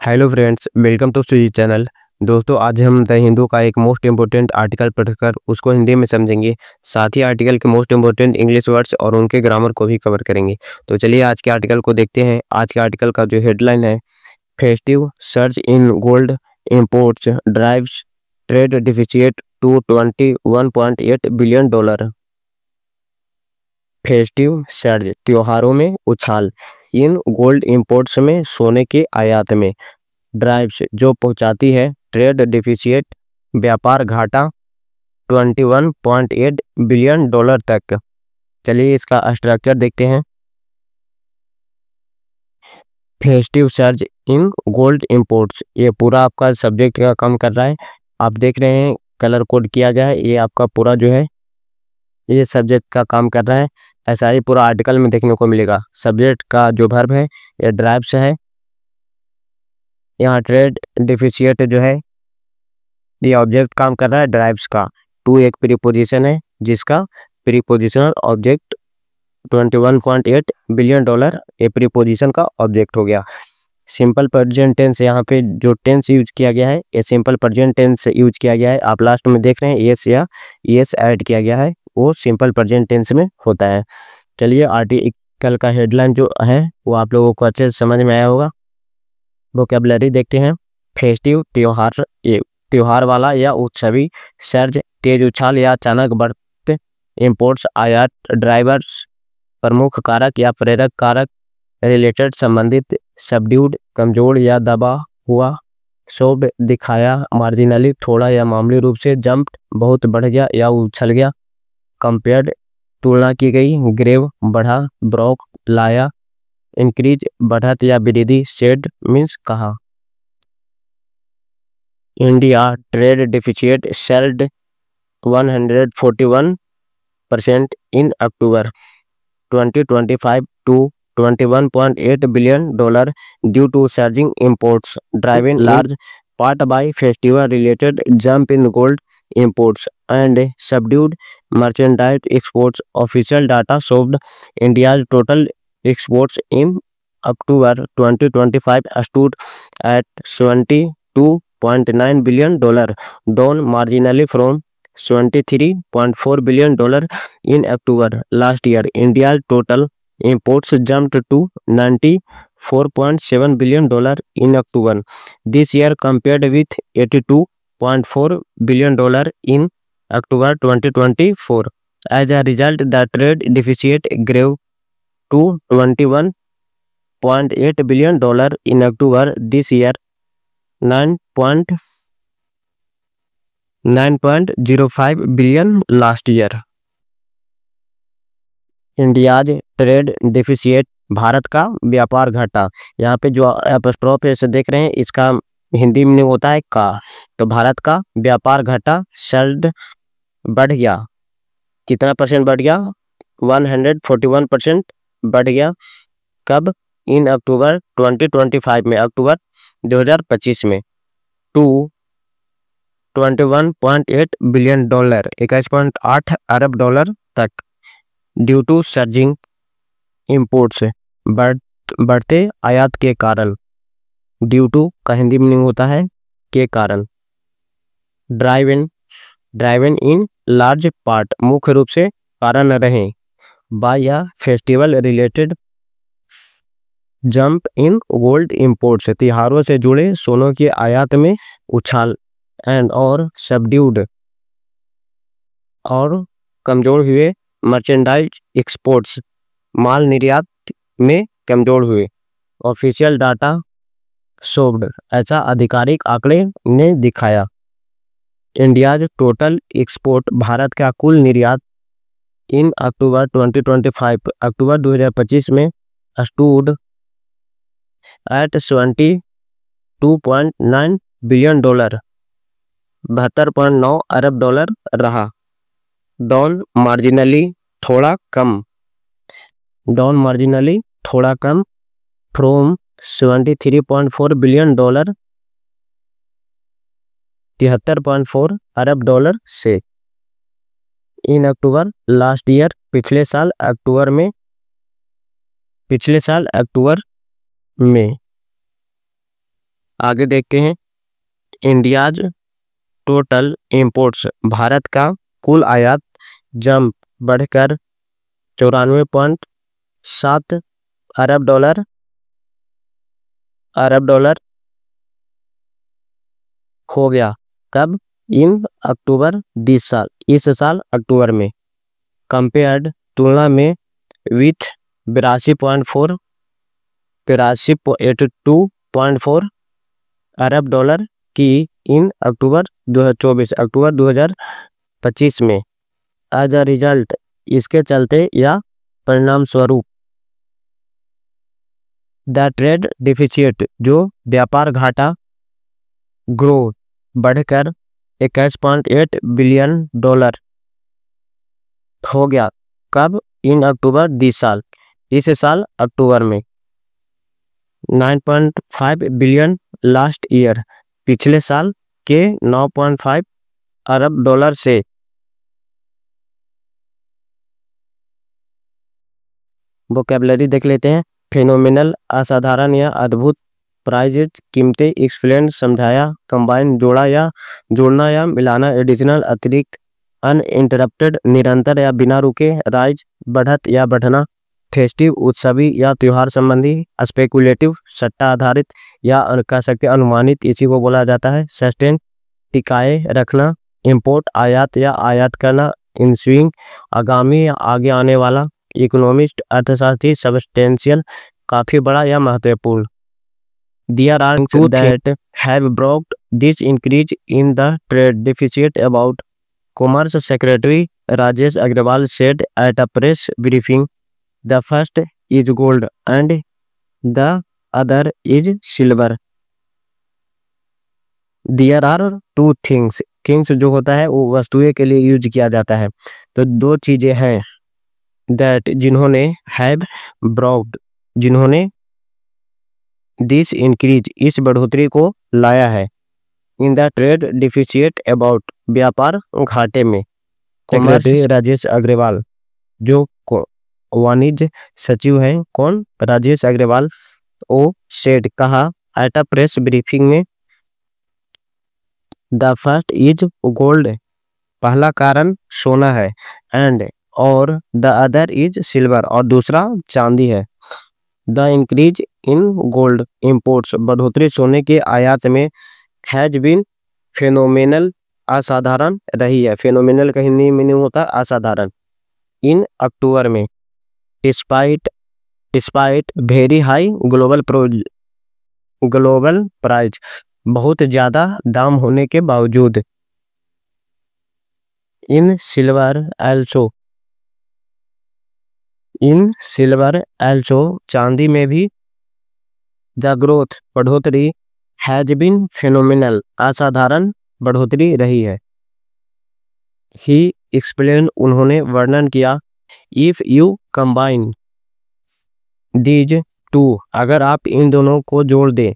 Hello friends, welcome to सुजी channel. दोस्तों, आज हम द हिंदू का एक मोस्ट इम्पोर्टेंट आर्टिकल पढ़कर उसको हिंदी में समझेंगे। साथ ही आर्टिकल के मोस्ट इम्पोर्टेंट इंग्लिश वर्ड्स और उनके ग्रामर को भी कवर करेंगे। तो चलिए आज के आर्टिकल को देखते हैं। आज के आर्टिकल का जो हेडलाइन है, festive surge in gold imports drives trade deficit to $21.8 billion. Festive surge त्योहारों में उछाल, इन गोल्ड इंपोर्ट्स में सोने के आयात में, ड्राइव्स जो पहुंचाती है, ट्रेड डिफिसिट व्यापार घाटा $21.8 बिलियन तक। चलिए इसका स्ट्रक्चर देखते हैं। Festive surge in gold imports, ये पूरा आपका सब्जेक्ट का काम कर रहा है। आप देख रहे हैं कलर कोड किया गया है, ये आपका पूरा जो है ये सब्जेक्ट का काम कर रहा है। ऐसा ही पूरा आर्टिकल में देखने को मिलेगा। सब्जेक्ट का जो वर्ब है ये ड्राइव्स है। यहाँ ट्रेड डिफिसिट जो है ये ऑब्जेक्ट काम कर रहा है ड्राइव्स का। टू एक प्रीपोजिशन है जिसका प्रीपोजिशनल ऑब्जेक्ट $21.8 बिलियन ये प्रीपोजिशन का ऑब्जेक्ट हो गया। सिंपल प्रेजेंट टेंस, यहाँ पे जो टेंस यूज किया गया है ये सिंपल प्रेजेंट टेंस यूज किया गया है। आप लास्ट में देख रहे हैं यस या यस ऐड किया गया है, वो सिंपल प्रेजेंट टेंस में होता है। चलिए आर्टिकल का हेडलाइन जो है वो आप लोगों को अच्छे से समझ में आया होगा। वोकैबुलरी देखते हैं। फेस्टिव त्योहार वाला या उत्सवी, सर्ज तेज उछाल या अचानक बढ़ते, इंपोर्ट्स आयात, ड्राइवर्स प्रमुख कारक या प्रेरक कारक, रिलेटेड संबंधित, सबड्यूड कमजोर या दबा हुआ, शोब्ड दिखाया, मार्जिनली थोड़ा या मामूली रूप से, जंप्ड बहुत बढ़ गया या उछल गया, कंपेयर्ड तुलना की गई, ग्रेव बढ़ा, ब्रोक लाया, इंक्रीज बढ़त या वृद्धि, शेड मीन्स कहा। India trade deficit surd 141% in October 2025 to $21.8 billion due to surging imports, driven large part by festival-related jump in gold imports and subdued merchandise exports. Official data showed India's total exports in October 2025 stood at $72.9 billion, down marginally from $73.4 billion in October last year. India's total imports jumped to $94.7 billion in October this year compared with $82.4 billion in October 2024. As a result, the trade deficit grew to $21.8 billion in October this year, 9.05 billion last year. India's trade deficit, Bharat का व्यापार घाटा। यहाँ पे जो एपस्ट्रोफ है इसे देख रहे हैं, इसका हिंदी में होता है का। तो भारत का व्यापार घाटा सर्ड बढ़ गया, कितना परसेंट बढ़ गया? 141% बढ़ गया। कब? इन अक्टूबर 2025 में, अक्टूबर 2025 में, टू $21.8 बिलियन, $21.8 अरब तक, ड्यू टू सर्जिंग इंपोर्ट्स, बढ़ते आयात के कारण। ड्यू टू का हिंदी मीनिंग होता है के कारण। ड्राइवन इन लार्ज पार्ट, मुख्य रूप से कारण रहे, बाय या festival related jump in gold imports, त्योहारों से जुड़े सोनों के आयात में उछाल, एंड और सबड्यूड और कमजोर हुए, मर्चेंडाइज एक्सपोर्ट्स, माल निर्यात में कमजोर हुए। ऑफिशियल डाटा शोव्ड, ऐसा आधिकारिक आंकड़े ने दिखाया। इंडियाज टोटल एक्सपोर्ट, भारत का कुल निर्यात, इन अक्टूबर 2025, अक्टूबर 2025 में, स्टूड एट $72.9 बिलियन, $72.9 अरब रहा। डाउन मार्जिनली, थोड़ा कम, डाउन मार्जिनली थोड़ा कम, फ्रॉम $73.4 बिलियन, $73.4 अरब से, इन अक्टूबर लास्ट ईयर, पिछले साल अक्टूबर में, आगे देखते हैं इंडियाज टोटल इंपोर्ट्स, भारत का कुल आयात जंप बढ़कर 94.7 अरब डॉलर हो गया। कब? इन अक्टूबर इस साल अक्टूबर में। कंपेयर्ड तुलना में विथ 82.4 अरब डॉलर की इन अक्टूबर 2025 में। एज अ रिजल्ट, इसके चलते या परिणाम स्वरूप द ट्रेड डिफिसिट, जो व्यापार घाटा, ग्रो बढ़कर 21.8 बिलियन डॉलर हो गया। कब? इन अक्टूबर इस साल अक्टूबर में। 9.5 बिलियन लास्ट ईयर, पिछले साल के 9.5 अरब डॉलर से। वोकैबुलरी देख लेते हैं। फिनोमिनल असाधारण या अद्भुत, प्राइजेज कीमतें, एक्सप्लेन समझाया, कंबाइन जोड़ना या मिलाना, एडिशनल अतिरिक्त, अनइंटरप्टेड निरंतर या बिना रुके, राइज बढ़त या बढ़ना, फेस्टिव उत्सवी या त्योहार संबंधी, स्पेकुलेटिव सट्टा आधारित या कह सकते अनुमानित, इसी को बोला जाता है। सस्टेन टिकाए रखना, इंपोर्ट आयात या आयात करना, इंस्विंग आगामी या आगे आने वाला, इकोनॉमिस्ट अर्थशास्त्री, सबस्टेंशियल काफी बड़ा या महत्वपूर्ण। There are two that have brought this increase in the trade deficit about Commerce Secretary Rajesh Agrawal said at a press briefing. The first is gold and the other is silver. There are two things. Things जो होता है वो वस्तुएं के लिए use किया जाता है। तो दो चीजें हैं that जिन्होंने have brought, जिन्होंने दिस इंक्रीज, इस बढ़ोतरी को लाया है। In the trade deficit about, व्यापार घाटे में। सेक्रेटरी राजेश अग्रवाल, जो वाणिज्य सचिव हैं, कौन? राजेश अग्रवाल। ओ सेड, कहा, एट अ प्रेस ब्रीफिंग में, द फर्स्ट इज गोल्ड, पहला कारण सोना है, एंड और द अदर इज सिल्वर, और दूसरा चांदी है। The increase in gold imports, बढ़ोतरी सोने के आयात में, हैज बीन फेनोमेनल, असाधारण रही है। फेनोमेनल का हिंदी मीनिंग होता है असाधारण। इन अक्टूबर में, despite very high global price, बहुत ज्यादा दाम होने के बावजूद। इन सिल्वर एल्सो, चांदी में भी, द ग्रोथ, बढ़ोतरी, हैज बीन फेनोमेनल, असाधारण बढ़ोतरी रही है। ही एक्सप्लेन, उन्होंने वर्णन किया, if you combine these two, अगर आप इन दोनों को जोड़ दें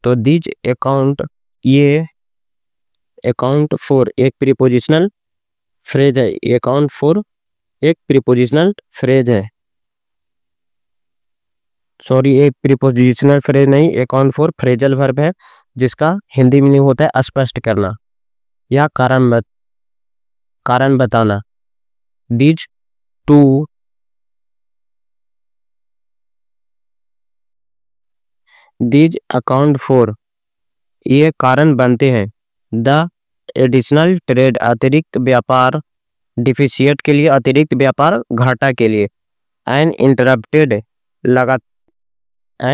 तो दीज ये अकाउंट फॉर एक प्रीपोजिशनल फ्रेज है। अकाउंट फॉर एक प्रीपोजिशनल फ्रेज है, सॉरी, एक प्रीपोजिशनल फ्रेज नहीं, अकाउंट फॉर फ्रेजल वर्ब है, जिसका हिंदी मीनिंग होता है स्पष्ट करना या कारण बताना। दीज अकाउंट फॉर, ये कारण बनते हैं, द एडिशनल ट्रेड, अतिरिक्त व्यापार, डिफिसिट के लिए, अतिरिक्त व्यापार घाटा के लिए, एन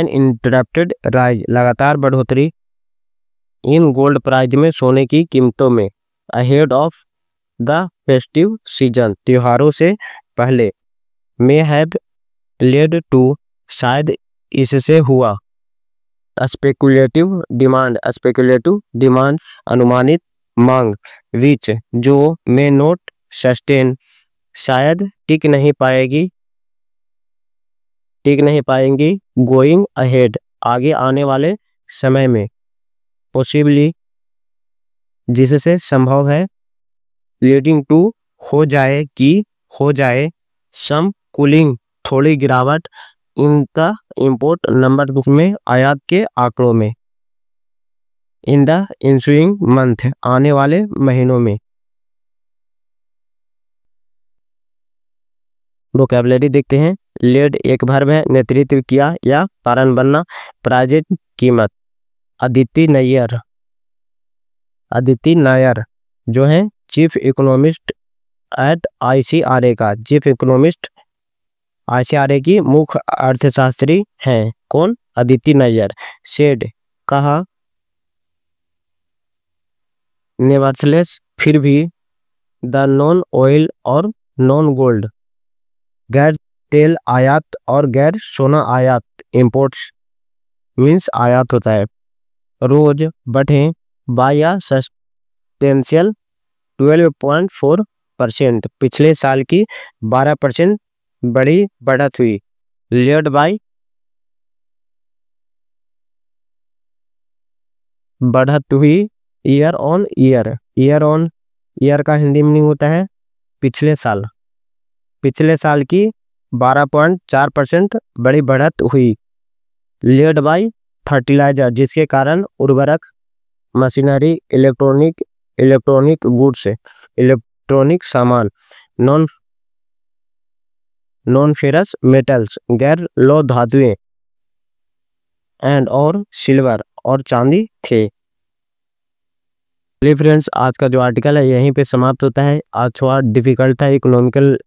इंटरप्टेड राइज, लगातार बढ़ोतरी, इन गोल्ड प्राइस में, सोने की कीमतों में, ahead of the festive season, त्योहारों से पहले, मे हैव लेड टू, शायद इससे हुआ, स्पेकुलेटिव डिमांड, अनुमानित मांग, विच, जो, मे नोट सस्टेन, शायद टिक नहीं पाएंगी, गोइंग अहेड, आगे आने वाले समय में, पॉसिबली, जिससे संभव है, लीडिंग टू, हो जाए, सम कूलिंग, थोड़ी गिरावट, इनका इंपोर्ट नंबर बुक में, आयात के आंकड़ों में। इन द इंसुइंग मंथ, आने वाले महीनों में। वोकैबुलरी देखते हैं। लेड एक वर्ब है, नेतृत्व किया या कारण बनना। प्राइजेज कीमत। अदिति नायर जो है चीफ इकोनॉमिस्ट एट ICRA का, चीफ इकोनॉमिस्ट ICRA की मुख्य अर्थशास्त्री हैं। कौन? अदिति नायर। सेड कहा, नेवरथलेस फिर भी, द नॉन ऑयल और नॉन गोल्ड, गैर तेल आयात और गैर सोना आयात, इंपोर्ट्स मीन्स आयात होता है। रोज बढ़े बाय या सस्टेंशियल 12.4%, पिछले साल की 12% बड़ी बढ़त हुई। लेड बाय, बढ़त हुई year on year. Year on year का हिंदी मीनिंग होता है पिछले साल। पिछले साल की 12.4% बड़ी बढ़त हुई। लेड बाय फर्टिलाइजर, जिसके कारण उर्वरक, मशीनरी, इलेक्ट्रॉनिक गुड्स, इलेक्ट्रॉनिक सामान, नॉन फेरस मेटल्स, गैर लौह धातुएं, एंड और सिल्वर और चांदी थे। चलिए फ्रेंड्स, आज का जो आर्टिकल है यहीं पे समाप्त होता है। आज थोड़ा डिफिकल्ट था, इकोनॉमिकल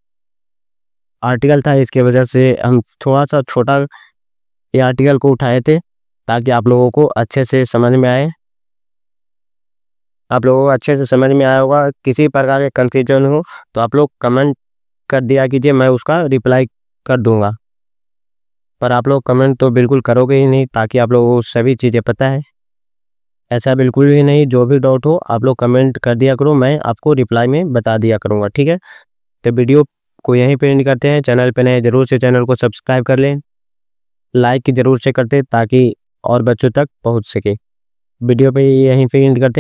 आर्टिकल था, इसके वजह से हम थोड़ा सा छोटा ये आर्टिकल को उठाए थे ताकि आप लोगों को अच्छे से समझ में आए। आप लोगों को अच्छे से समझ में आया होगा। किसी प्रकार के कन्फ्यूजन हो तो आप लोग कमेंट कर दिया कीजिए, मैं उसका रिप्लाई कर दूंगा। पर आप लोग कमेंट तो बिल्कुल करोगे ही नहीं, ताकि आप लोगों को सभी चीज़ें पता है। ऐसा बिल्कुल भी नहीं, जो भी डाउट हो आप लोग कमेंट कर दिया करो, मैं आपको रिप्लाई में बता दिया करूँगा, ठीक है। तो वीडियो को यहीं पे एंड करते हैं। चैनल पे नए जरूर से चैनल को सब्सक्राइब कर लें, लाइक जरूर से करते ताकि और बच्चों तक पहुँच सके। वीडियो पे यहीं पे एंड करते हैं।